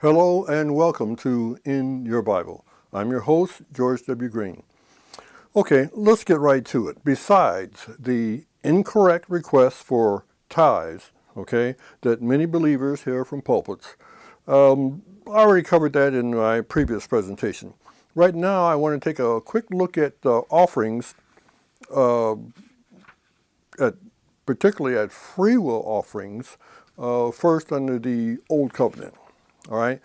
Hello and welcome to In Your Bible. I'm your host, George W. Green. Okay, let's get right to it. Besides the incorrect requests for tithes, that many believers hear from pulpits, I already covered that in my previous presentation. Right now, I want to take a quick look at the offerings, particularly at Freewill offerings, first under the Old Covenant. All right.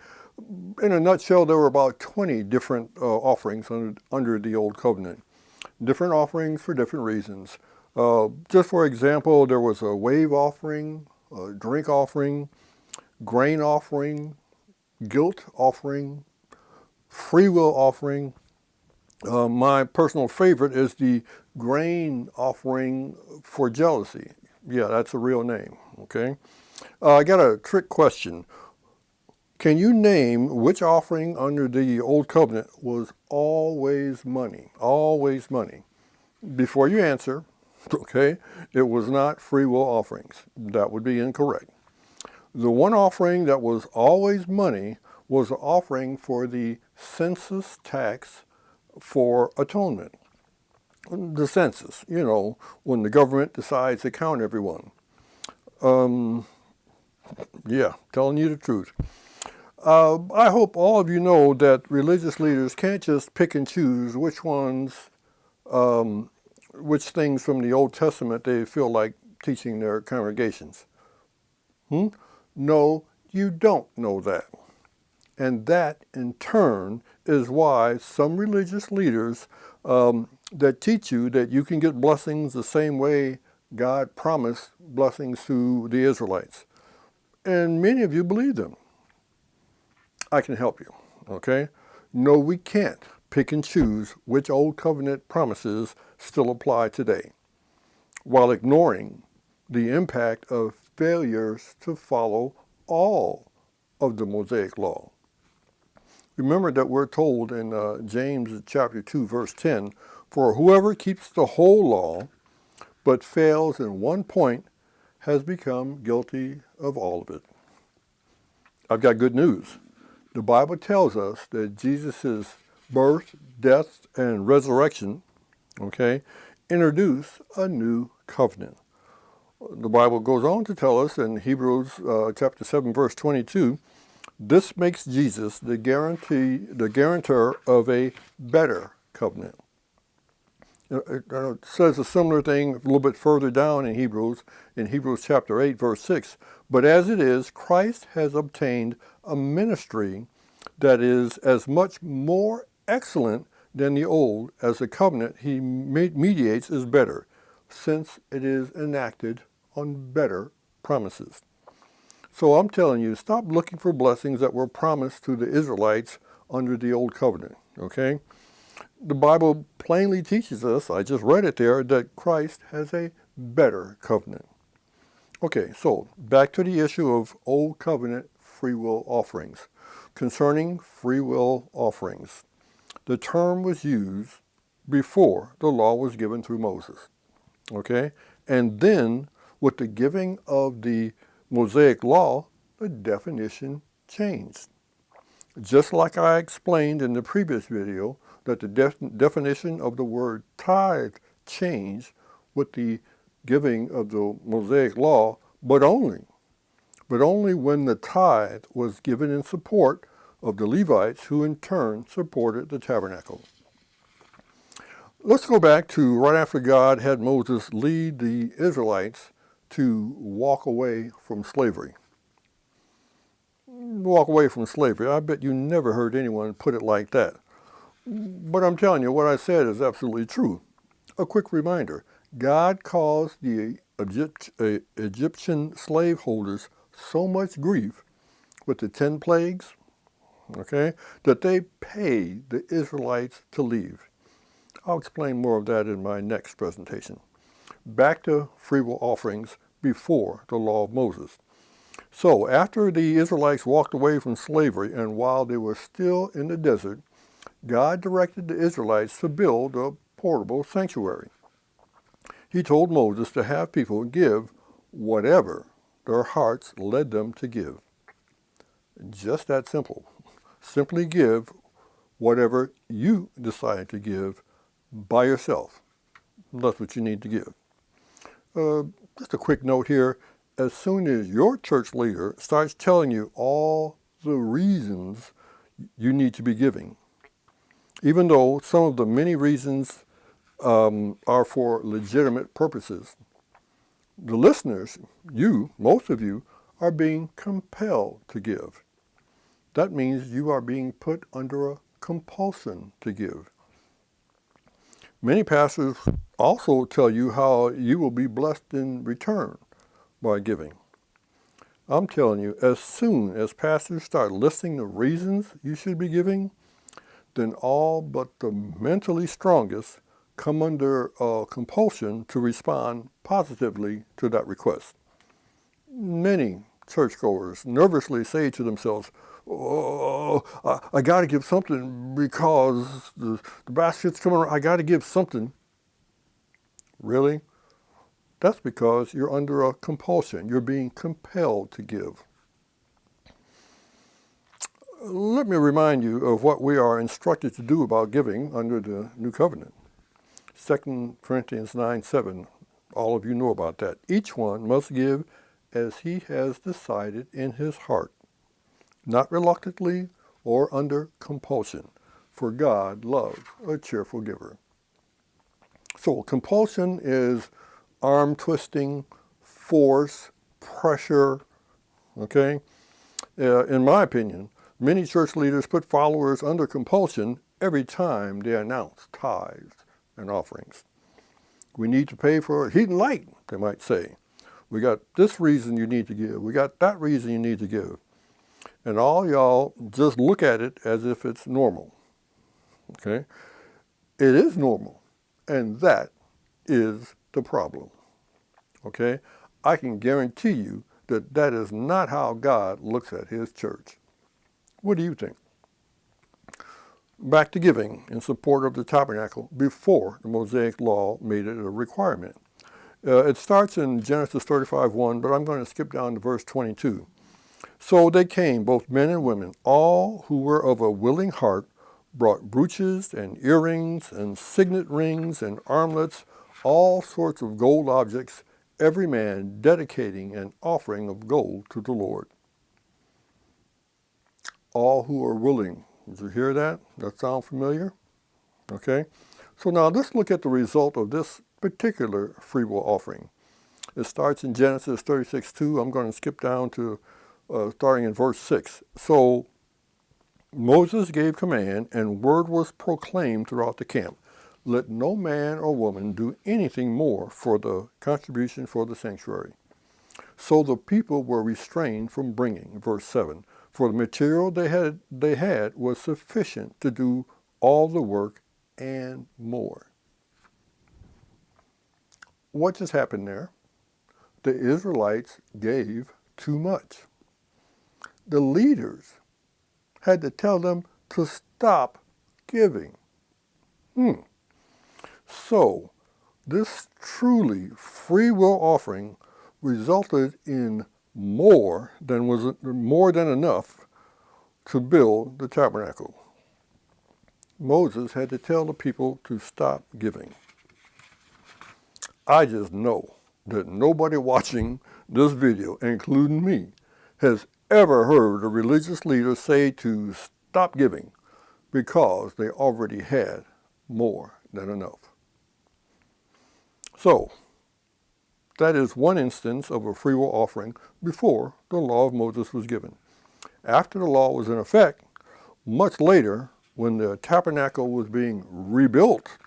In a nutshell, there were about 20 different offerings under the Old Covenant. Different offerings for different reasons. Just for example, there was a wave offering, a drink offering, grain offering, guilt offering, free will offering. My personal favorite is the grain offering for jealousy. Yeah, that's a real name, okay? I got a trick question. Can you name which offering under the Old Covenant was always money? Always money. Before you answer, okay, it was not free will offerings. That would be incorrect. The one offering that was always money was the offering for the census tax for atonement. The census, when the government decides to count everyone. Yeah, telling you the truth. I hope all of you know that religious leaders can't just pick and choose which things from the Old Testament they feel like teaching their congregations. No, you don't know that. And that, in turn, is why some religious leaders that teach you that you can get blessings the same way God promised blessings to the Israelites. And many of you believe them. I can help you, okay? No, we can't pick and choose which Old Covenant promises still apply today, while ignoring the impact of failures to follow all of the Mosaic Law. Remember that we're told in James chapter 2, verse 10, for whoever keeps the whole law but fails in one point has become guilty of all of it. I've got good news. The Bible tells us that Jesus' birth, death, and resurrection, introduce a new covenant. The Bible goes on to tell us in Hebrews chapter 7, verse 22, this makes Jesus the guarantor of a better covenant. It says a similar thing a little bit further down in Hebrews chapter 8, verse 6. But as it is, Christ has obtained a ministry that is as much more excellent than the old as the covenant he mediates is better, since it is enacted on better promises. So I'm telling you, stop looking for blessings that were promised to the Israelites under the old covenant, okay? The Bible plainly teaches us, I just read it there, that Christ has a better covenant. Okay, so back to the issue of Old Covenant free will offerings. Concerning free will offerings, the term was used before the law was given through Moses. Okay? And then, with the giving of the Mosaic Law, the definition changed. Just like I explained in the previous video, that the definition of the word tithe changed with the giving of the Mosaic Law, but only when the tithe was given in support of the Levites, who in turn supported the tabernacle. Let's go back to right after God had Moses lead the Israelites to walk away from slavery. Walk away from slavery. I bet you never heard anyone put it like that. But I'm telling you, what I said is absolutely true. A quick reminder, God caused the Egyptian slaveholders so much grief with the 10 plagues, that they paid the Israelites to leave. I'll explain more of that in my next presentation. Back to free will offerings before the law of Moses. So after the Israelites walked away from slavery and while they were still in the desert, God directed the Israelites to build a portable sanctuary. He told Moses to have people give whatever their hearts led them to give. Just that simple. Simply give whatever you decide to give by yourself. That's what you need to give. Just a quick note here. As soon as your church leader starts telling you all the reasons you need to be giving, even though some of the many reasons are for legitimate purposes, the listeners, you, most of you, are being compelled to give. That means you are being put under a compulsion to give. Many pastors also tell you how you will be blessed in return by giving. I'm telling you, as soon as pastors start listing the reasons you should be giving, then all but the mentally strongest come under compulsion to respond positively to that request. Many churchgoers nervously say to themselves, "Oh, I got to give something because the basket's coming around. I got to give something." Really? That's because you're under a compulsion. You're being compelled to give. Let me remind you of what we are instructed to do about giving under the New Covenant. 2 Corinthians 9:7. All of you know about that. Each one must give as he has decided in his heart, not reluctantly or under compulsion, for God loves a cheerful giver. So compulsion is arm twisting, force, pressure, okay? In my opinion, many church leaders put followers under compulsion every time they announce tithes and offerings. We need to pay for heat and light, they might say. We got this reason you need to give. We got that reason you need to give. And all y'all just look at it as if it's normal. Okay? It is normal. And that is the problem. Okay? I can guarantee you that that is not how God looks at his church. What do you think? Back to giving in support of the tabernacle before the Mosaic law made it a requirement. It starts in Genesis 35:1, but I'm going to skip down to verse 22. So they came, both men and women, all who were of a willing heart, brought brooches and earrings and signet rings and armlets, all sorts of gold objects, every man dedicating an offering of gold to the Lord. All who are willing. Did you hear that? That sound familiar? Okay. So now let's look at the result of this particular freewill offering. It starts in Genesis 36:2. I'm going to skip down to starting in verse 6. So Moses gave command, and word was proclaimed throughout the camp. Let no man or woman do anything more for the contribution for the sanctuary. So the people were restrained from bringing, verse 7, for the material they had was sufficient to do all the work and more. What just happened there? The Israelites gave too much. The leaders had to tell them to stop giving. So, this truly free will offering resulted in more than enough to build the tabernacle. Moses had to tell the people to stop giving. I just know that nobody watching this video, including me, has ever heard a religious leader say to stop giving because they already had more than enough. So, that is one instance of a free will offering before the law of Moses was given. After the law was in effect, much later, when the tabernacle was being rebuilt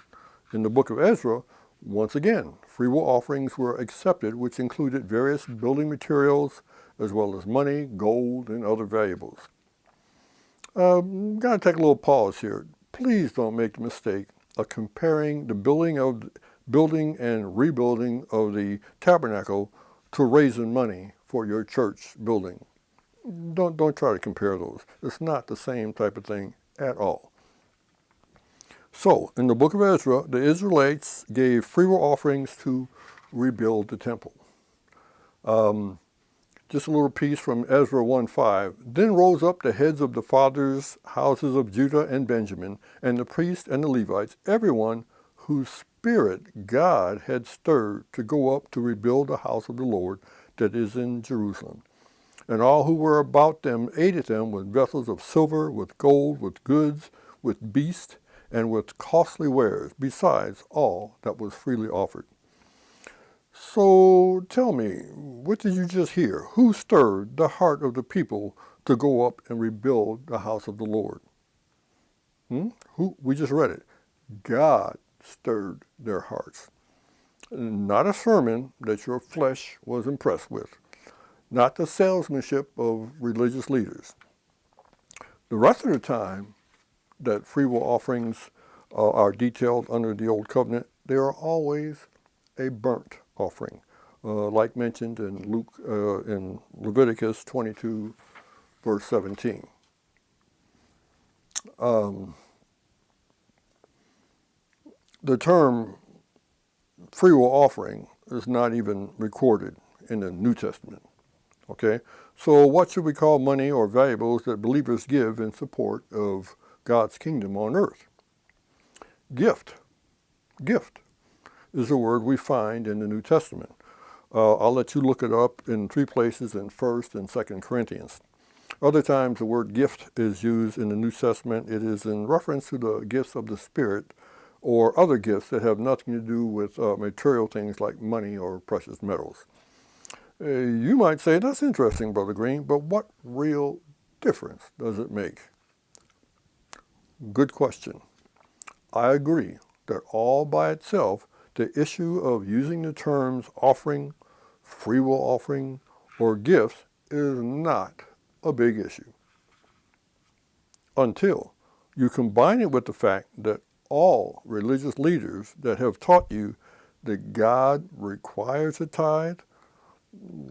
in the book of Ezra, once again, free will offerings were accepted, which included various building materials, as well as money, gold, and other valuables. Got to take a little pause here. Please don't make the mistake of comparing the building and rebuilding of the tabernacle to raising money for your church building. Don't try to compare those. It's not the same type of thing at all. So, in the book of Ezra, the Israelites gave freewill offerings to rebuild the temple. just a little piece from Ezra 1:5. Then rose up the heads of the fathers' houses of Judah and Benjamin, and the priests and the Levites, everyone whose spirit God had stirred to go up to rebuild the house of the Lord that is in Jerusalem. And all who were about them aided them with vessels of silver, with gold, with goods, with beasts, and with costly wares, besides all that was freely offered. So tell me, what did you just hear? Who stirred the heart of the people to go up and rebuild the house of the Lord? Who? We just read it. God stirred their hearts. Not a sermon that your flesh was impressed with. Not the salesmanship of religious leaders. The rest of the time that free will offerings are detailed under the Old Covenant, they are always a burnt offering, like mentioned in in Leviticus 22, verse 17. The term free will offering is not even recorded in the New Testament. Okay, so what should we call money or valuables that believers give in support of God's kingdom on earth? Gift. Gift is a word we find in the New Testament. I'll let you look it up in 3 places in 1st and 2nd Corinthians. Other times the word gift is used in the New Testament. It is in reference to the gifts of the Spirit or other gifts that have nothing to do with material things like money or precious metals. You might say, that's interesting, Brother Green, but what real difference does it make? Good question. I agree that all by itself, the issue of using the terms offering, free will offering, or gifts is not a big issue. Until you combine it with the fact that all religious leaders that have taught you that God requires a tithe,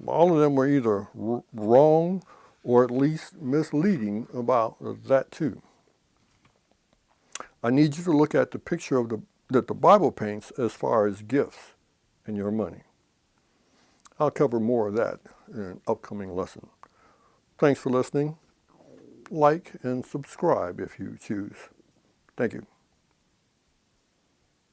all of them were either wrong or at least misleading about that too. I need you to look at the picture of that the Bible paints as far as gifts and your money. I'll cover more of that in an upcoming lesson. Thanks for listening. Like and subscribe if you choose. Thank you.